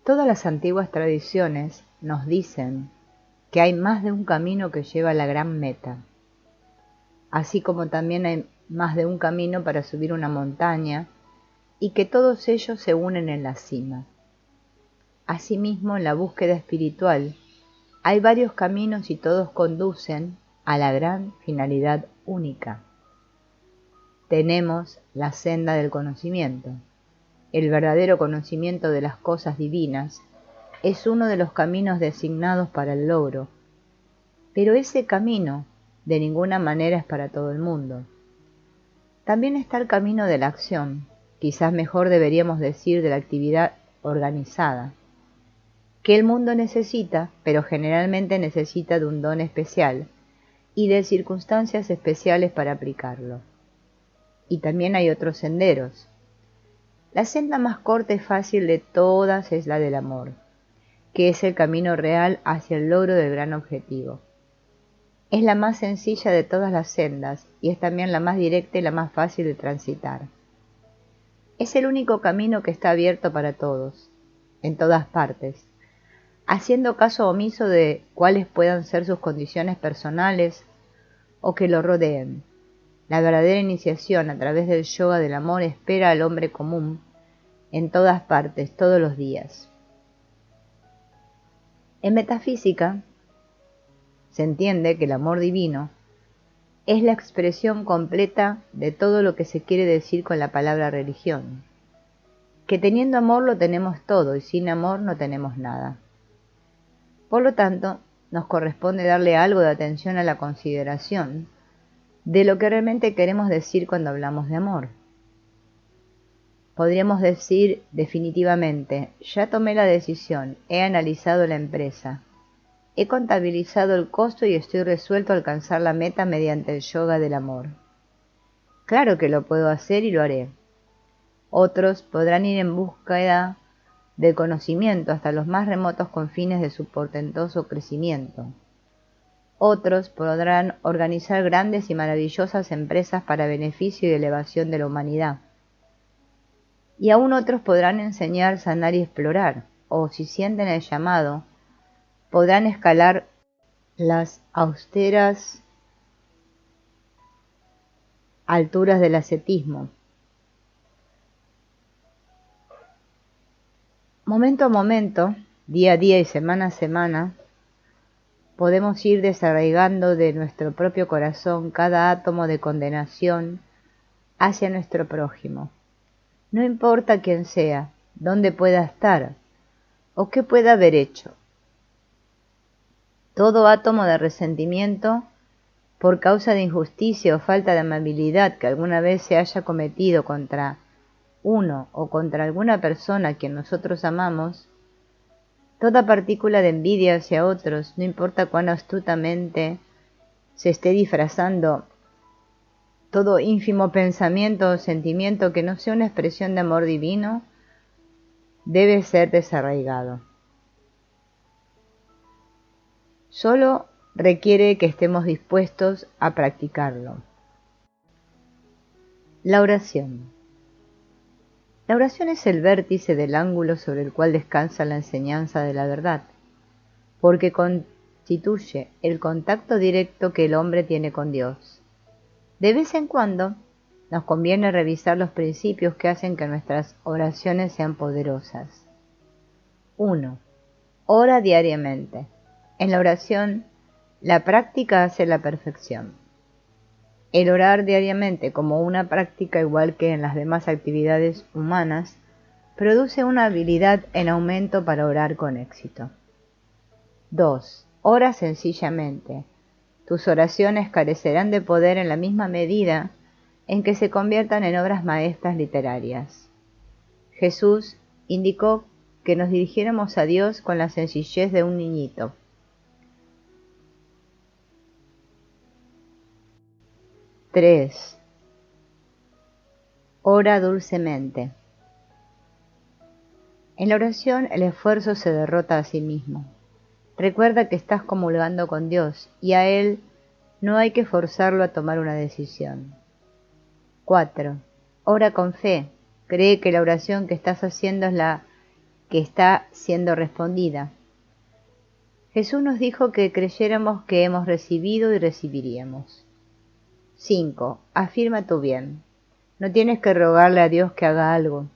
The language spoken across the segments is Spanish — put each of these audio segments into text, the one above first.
Todas las antiguas tradiciones nos dicen que hay más de un camino que lleva a la gran meta, así como también hay más de un camino para subir una montaña y que todos ellos se unen en la cima. Asimismo, en la búsqueda espiritual hay varios caminos y todos conducen a la gran finalidad única. Tenemos la senda del conocimiento. El verdadero conocimiento de las cosas divinas es uno de los caminos designados para el logro, pero ese camino de ninguna manera es para todo el mundo. También está el camino de la acción, quizás mejor deberíamos decir de la actividad organizada, que el mundo necesita, pero generalmente necesita de un don especial y de circunstancias especiales para aplicarlo. Y también hay otros senderos. La senda más corta y fácil de todas es la del amor, que es el camino real hacia el logro del gran objetivo. Es la más sencilla de todas las sendas y es también la más directa y la más fácil de transitar. Es el único camino que está abierto para todos, en todas partes, haciendo caso omiso de cuáles puedan ser sus condiciones personales o que lo rodeen. La verdadera iniciación a través del yoga del amor espera al hombre común en todas partes, todos los días. En metafísica se entiende que el amor divino es la expresión completa de todo lo que se quiere decir con la palabra religión, que teniendo amor lo tenemos todo y sin amor no tenemos nada. Por lo tanto, nos corresponde darle algo de atención a la consideración de lo que realmente queremos decir cuando hablamos de amor. Podríamos decir definitivamente, ya tomé la decisión, he analizado la empresa, he contabilizado el costo y estoy resuelto a alcanzar la meta mediante el yoga del amor. Claro que lo puedo hacer y lo haré. Otros podrán ir en búsqueda del conocimiento hasta los más remotos confines de su portentoso crecimiento. Otros podrán organizar grandes y maravillosas empresas para beneficio y elevación de la humanidad. Y aún otros podrán enseñar, sanar y explorar, o si sienten el llamado, podrán escalar las austeras alturas del ascetismo. Momento a momento, día a día y semana a semana, podemos ir desarraigando de nuestro propio corazón cada átomo de condenación hacia nuestro prójimo. No importa quién sea, dónde pueda estar o qué pueda haber hecho. Todo átomo de resentimiento por causa de injusticia o falta de amabilidad que alguna vez se haya cometido contra uno o contra alguna persona a quien nosotros amamos, toda partícula de envidia hacia otros, no importa cuán astutamente se esté disfrazando, todo ínfimo pensamiento o sentimiento que no sea una expresión de amor divino, debe ser desarraigado. Solo requiere que estemos dispuestos a practicarlo. La oración. La oración es el vértice del ángulo sobre el cual descansa la enseñanza de la verdad, porque constituye el contacto directo que el hombre tiene con Dios. De vez en cuando, nos conviene revisar los principios que hacen que nuestras oraciones sean poderosas. 1. Ora diariamente. En la oración, la práctica hace la perfección. El orar diariamente como una práctica igual que en las demás actividades humanas, produce una habilidad en aumento para orar con éxito. 2. Ora sencillamente. Tus oraciones carecerán de poder en la misma medida en que se conviertan en obras maestras literarias. Jesús indicó que nos dirigiéramos a Dios con la sencillez de un niñito. 3. Ora dulcemente. En la oración el esfuerzo se derrota a sí mismo. Recuerda que estás comulgando con Dios y a Él no hay que forzarlo a tomar una decisión. 4. Ora con fe. Cree que la oración que estás haciendo es la que está siendo respondida. Jesús nos dijo que creyéramos que hemos recibido y recibiríamos. 5. Afirma tu bien. No tienes que rogarle a Dios que haga algo.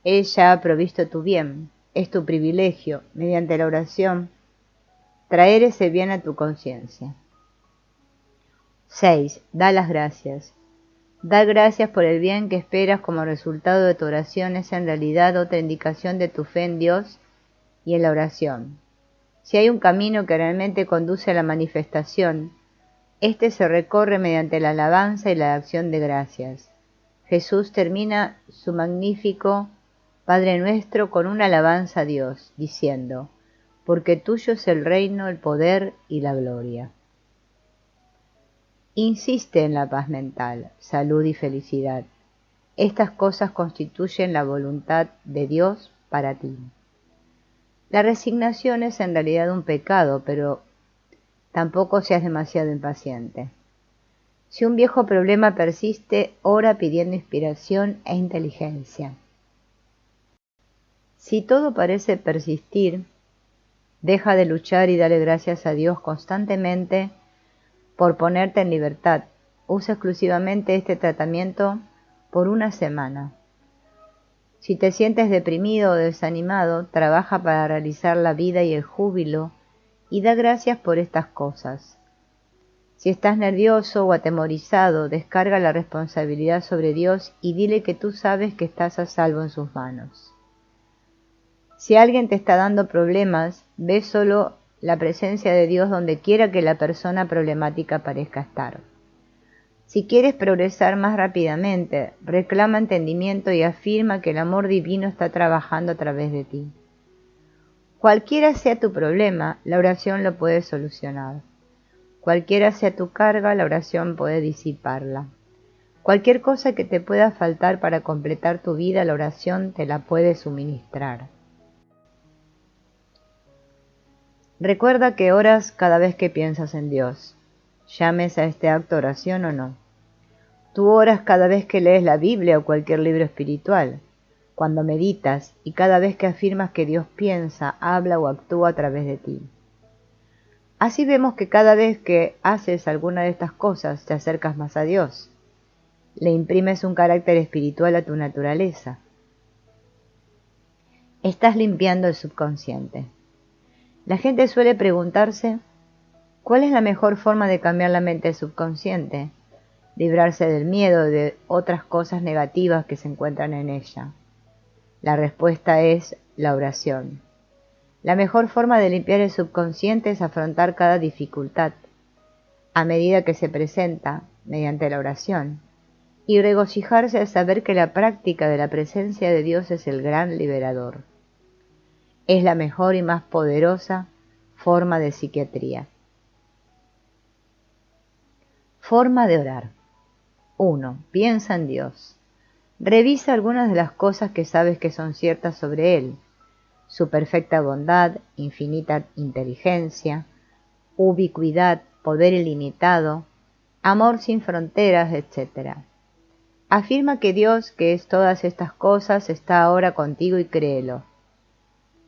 Él ya ha provisto tu bien. Es tu privilegio, mediante la oración, traer ese bien a tu conciencia. 6. Da las gracias. Dar gracias por el bien que esperas como resultado de tu oración es en realidad otra indicación de tu fe en Dios y en la oración. Si hay un camino que realmente conduce a la manifestación, este se recorre mediante la alabanza y la acción de gracias. Jesús termina su magnífico Padre Nuestro con una alabanza a Dios, diciendo: porque tuyo es el reino, el poder y la gloria. Insiste en la paz mental, salud y felicidad. Estas cosas constituyen la voluntad de Dios para ti. La resignación es en realidad un pecado, pero tampoco seas demasiado impaciente. Si un viejo problema persiste, ora pidiendo inspiración e inteligencia. Si todo parece persistir, deja de luchar y dale gracias a Dios constantemente por ponerte en libertad. Usa exclusivamente este tratamiento por una semana. Si te sientes deprimido o desanimado, trabaja para realizar la vida y el júbilo y da gracias por estas cosas. Si estás nervioso o atemorizado, descarga la responsabilidad sobre Dios y dile que tú sabes que estás a salvo en sus manos. Si alguien te está dando problemas, ve solo la presencia de Dios donde quiera que la persona problemática parezca estar. Si quieres progresar más rápidamente, reclama entendimiento y afirma que el amor divino está trabajando a través de ti. Cualquiera sea tu problema, la oración lo puede solucionar. Cualquiera sea tu carga, la oración puede disiparla. Cualquier cosa que te pueda faltar para completar tu vida, la oración te la puede suministrar. Recuerda que oras cada vez que piensas en Dios, llames a este acto oración o no. Tú oras cada vez que lees la Biblia o cualquier libro espiritual, cuando meditas y cada vez que afirmas que Dios piensa, habla o actúa a través de ti. Así vemos que cada vez que haces alguna de estas cosas te acercas más a Dios. Le imprimes un carácter espiritual a tu naturaleza. Estás limpiando el subconsciente. La gente suele preguntarse, ¿cuál es la mejor forma de cambiar la mente subconsciente? Librarse del miedo y de otras cosas negativas que se encuentran en ella. La respuesta es la oración. La mejor forma de limpiar el subconsciente es afrontar cada dificultad, a medida que se presenta, mediante la oración, y regocijarse al saber que la práctica de la presencia de Dios es el gran liberador. Es la mejor y más poderosa forma de psiquiatría. Forma de orar. 1. Piensa en Dios. Revisa algunas de las cosas que sabes que son ciertas sobre Él. Su perfecta bondad, infinita inteligencia, ubicuidad, poder ilimitado, amor sin fronteras, etc. Afirma que Dios, que es todas estas cosas, está ahora contigo y créelo.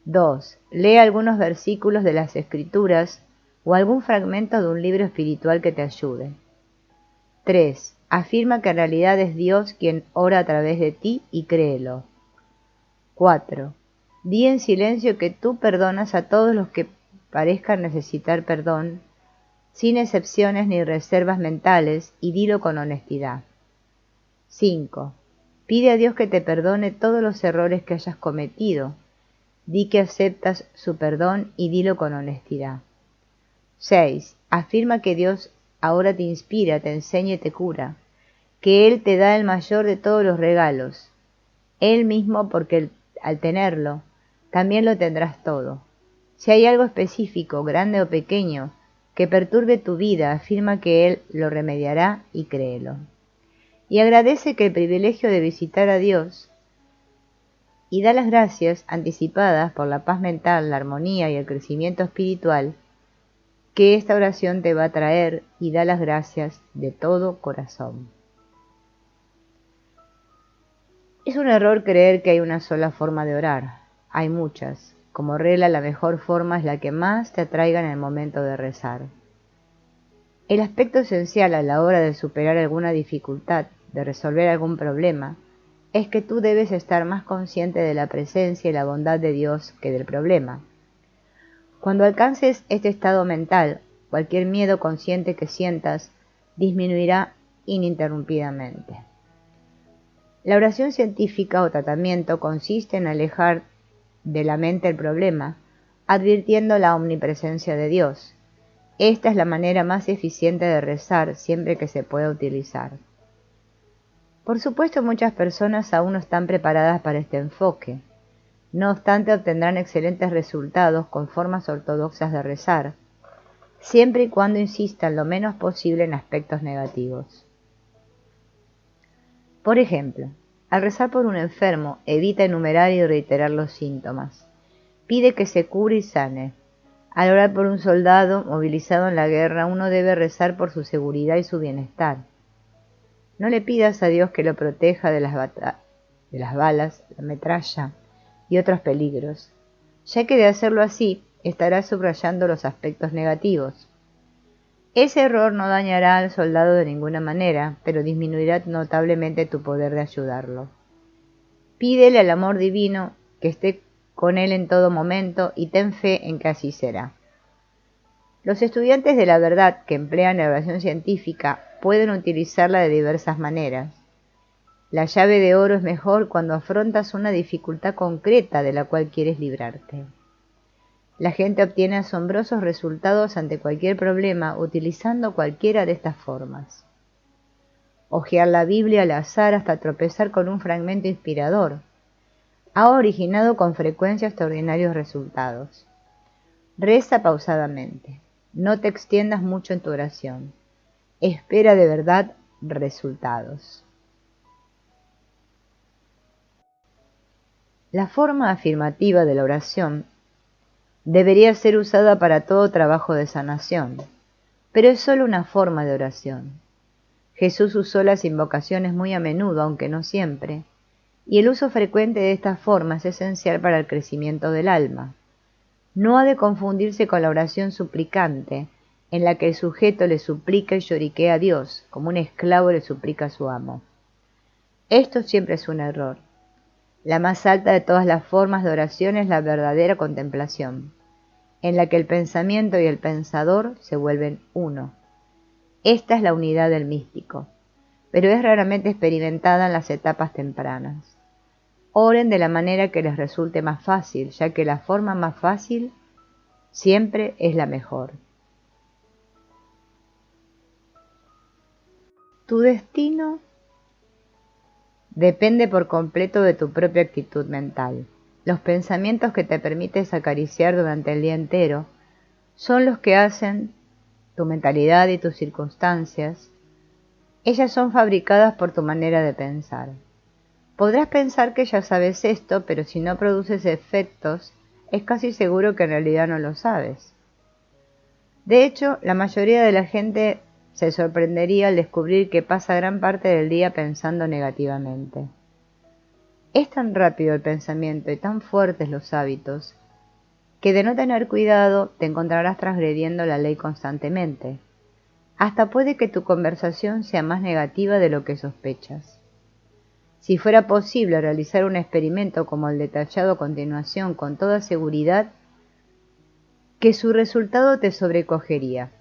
2. Lee algunos versículos de las Escrituras o algún fragmento de un libro espiritual que te ayude. 3. Afirma que en realidad es Dios quien ora a través de ti y créelo. 4. Di en silencio que tú perdonas a todos los que parezcan necesitar perdón, sin excepciones ni reservas mentales, y dilo con honestidad. 5. Pide a Dios que te perdone todos los errores que hayas cometido. Di que aceptas su perdón y dilo con honestidad. 6. Afirma que Dios ahora te inspira, te enseña y te cura, que Él te da el mayor de todos los regalos, Él mismo, porque al tenerlo, también lo tendrás todo. Si hay algo específico, grande o pequeño, que perturbe tu vida, afirma que Él lo remediará y créelo. Y agradece que el privilegio de visitar a Dios y da las gracias anticipadas por la paz mental, la armonía y el crecimiento espiritual que esta oración te va a traer, y da las gracias de todo corazón. Es un error creer que hay una sola forma de orar. Hay muchas. Como regla, la mejor forma es la que más te atraiga en el momento de rezar. El aspecto esencial a la hora de superar alguna dificultad, de resolver algún problema, es que tú debes estar más consciente de la presencia y la bondad de Dios que del problema. Cuando alcances este estado mental, cualquier miedo consciente que sientas disminuirá ininterrumpidamente. La oración científica o tratamiento consiste en alejar de la mente el problema, advirtiendo la omnipresencia de Dios. Esta es la manera más eficiente de rezar siempre que se pueda utilizar. Por supuesto, muchas personas aún no están preparadas para este enfoque. No obstante, obtendrán excelentes resultados con formas ortodoxas de rezar, siempre y cuando insistan lo menos posible en aspectos negativos. Por ejemplo, al rezar por un enfermo, evita enumerar y reiterar los síntomas. Pide que se cure y sane. Al orar por un soldado movilizado en la guerra, uno debe rezar por su seguridad y su bienestar. No le pidas a Dios que lo proteja de las balas, la metralla y otros peligros, ya que de hacerlo así, estarás subrayando los aspectos negativos. Ese error no dañará al soldado de ninguna manera, pero disminuirá notablemente tu poder de ayudarlo. Pídele al amor divino que esté con él en todo momento y ten fe en que así será. Los estudiantes de la verdad que emplean la oración científica pueden utilizarla de diversas maneras. La llave de oro es mejor cuando afrontas una dificultad concreta de la cual quieres librarte. La gente obtiene asombrosos resultados ante cualquier problema utilizando cualquiera de estas formas. Hojear la Biblia al azar hasta tropezar con un fragmento inspirador ha originado con frecuencia extraordinarios resultados. Reza pausadamente. No te extiendas mucho en tu oración. Espera de verdad resultados. La forma afirmativa de la oración debería ser usada para todo trabajo de sanación, pero es solo una forma de oración. Jesús usó las invocaciones muy a menudo, aunque no siempre, y el uso frecuente de estas formas es esencial para el crecimiento del alma. No ha de confundirse con la oración suplicante, en la que el sujeto le suplica y lloriquea a Dios, como un esclavo le suplica a su amo. Esto siempre es un error. La más alta de todas las formas de oración es la verdadera contemplación, en la que el pensamiento y el pensador se vuelven uno. Esta es la unidad del místico, pero es raramente experimentada en las etapas tempranas. Oren de la manera que les resulte más fácil, ya que la forma más fácil siempre es la mejor. Tu destino depende por completo de tu propia actitud mental. Los pensamientos que te permites acariciar durante el día entero son los que hacen tu mentalidad y tus circunstancias. Ellas son fabricadas por tu manera de pensar. Podrás pensar que ya sabes esto, pero si no produces efectos, es casi seguro que en realidad no lo sabes. De hecho, la mayoría de la gente se sorprendería al descubrir que pasa gran parte del día pensando negativamente. Es tan rápido el pensamiento y tan fuertes los hábitos, que de no tener cuidado te encontrarás transgrediendo la ley constantemente. Hasta puede que tu conversación sea más negativa de lo que sospechas. Si fuera posible realizar un experimento como el detallado a continuación, con toda seguridad que su resultado te sobrecogería.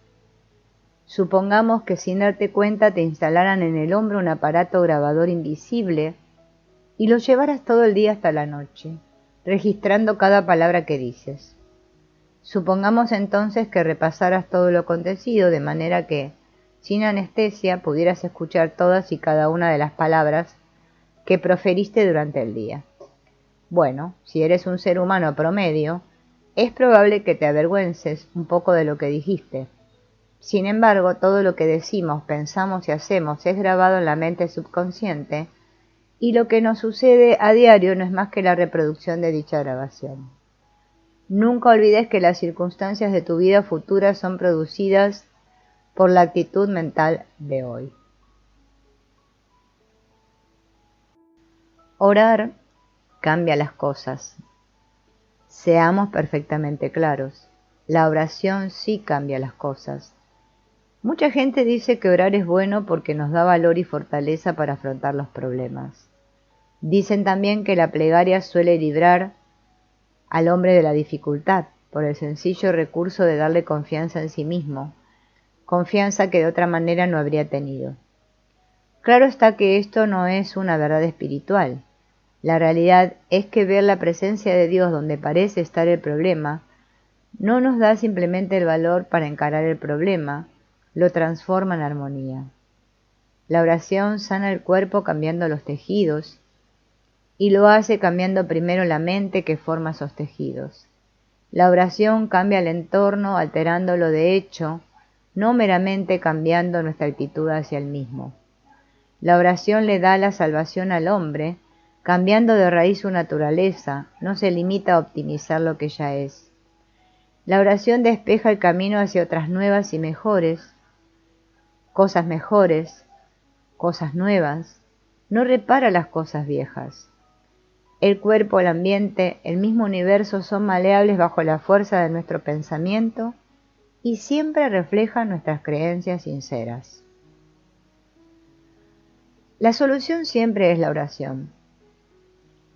Supongamos que sin darte cuenta te instalaran en el hombro un aparato grabador invisible y lo llevaras todo el día hasta la noche, registrando cada palabra que dices. Supongamos entonces que repasaras todo lo acontecido de manera que, sin anestesia, pudieras escuchar todas y cada una de las palabras que proferiste durante el día. Bueno, si eres un ser humano promedio, es probable que te avergüences un poco de lo que dijiste. Sin embargo, todo lo que decimos, pensamos y hacemos es grabado en la mente subconsciente, y lo que nos sucede a diario no es más que la reproducción de dicha grabación. Nunca olvides que las circunstancias de tu vida futura son producidas por la actitud mental de hoy. Orar cambia las cosas. Seamos perfectamente claros, la oración sí cambia las cosas. Mucha gente dice que orar es bueno porque nos da valor y fortaleza para afrontar los problemas. Dicen también que la plegaria suele librar al hombre de la dificultad por el sencillo recurso de darle confianza en sí mismo, confianza que de otra manera no habría tenido. Claro está que esto no es una verdad espiritual. La realidad es que ver la presencia de Dios donde parece estar el problema no nos da simplemente el valor para encarar el problema, lo transforma en armonía. La oración sana el cuerpo cambiando los tejidos y lo hace cambiando primero la mente que forma esos tejidos. La oración cambia el entorno alterándolo de hecho, no meramente cambiando nuestra actitud hacia el mismo. La oración le da la salvación al hombre, cambiando de raíz su naturaleza, no se limita a optimizar lo que ya es. La oración despeja el camino hacia otras nuevas y mejores, cosas nuevas, no repara las cosas viejas. El cuerpo, el ambiente, el mismo universo son maleables bajo la fuerza de nuestro pensamiento y siempre reflejan nuestras creencias sinceras. La solución siempre es la oración.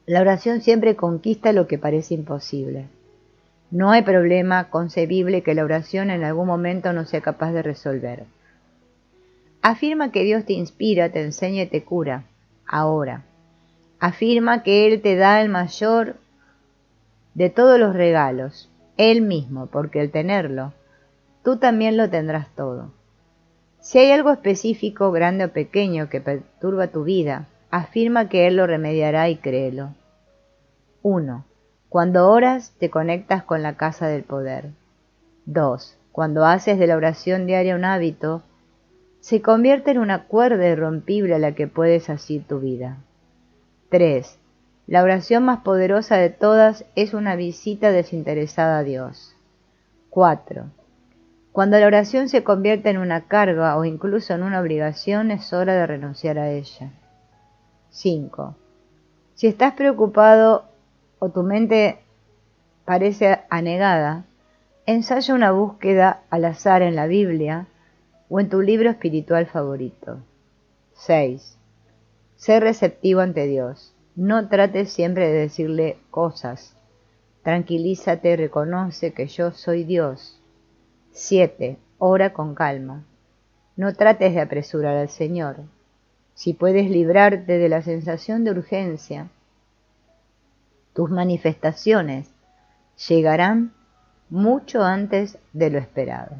La oración siempre conquista lo que parece imposible. No hay problema concebible que la oración en algún momento no sea capaz de resolver. Afirma que Dios te inspira, te enseña y te cura, ahora. Afirma que Él te da el mayor de todos los regalos, Él mismo, porque al tenerlo, tú también lo tendrás todo. Si hay algo específico, grande o pequeño, que perturba tu vida, afirma que Él lo remediará y créelo. 1. Cuando oras, te conectas con la casa del poder. 2. Cuando haces de la oración diaria un hábito, se convierte en una cuerda irrompible a la que puedes asir tu vida. 3. La oración más poderosa de todas es una visita desinteresada a Dios. 4. Cuando la oración se convierte en una carga o incluso en una obligación, es hora de renunciar a ella. 5. Si estás preocupado o tu mente parece anegada, ensaya una búsqueda al azar en la Biblia o en tu libro espiritual favorito. 6. Sé receptivo ante Dios. No trates siempre de decirle cosas. Tranquilízate y reconoce que yo soy Dios. 7. Ora con calma. No trates de apresurar al Señor. Si puedes librarte de la sensación de urgencia, tus manifestaciones llegarán mucho antes de lo esperado.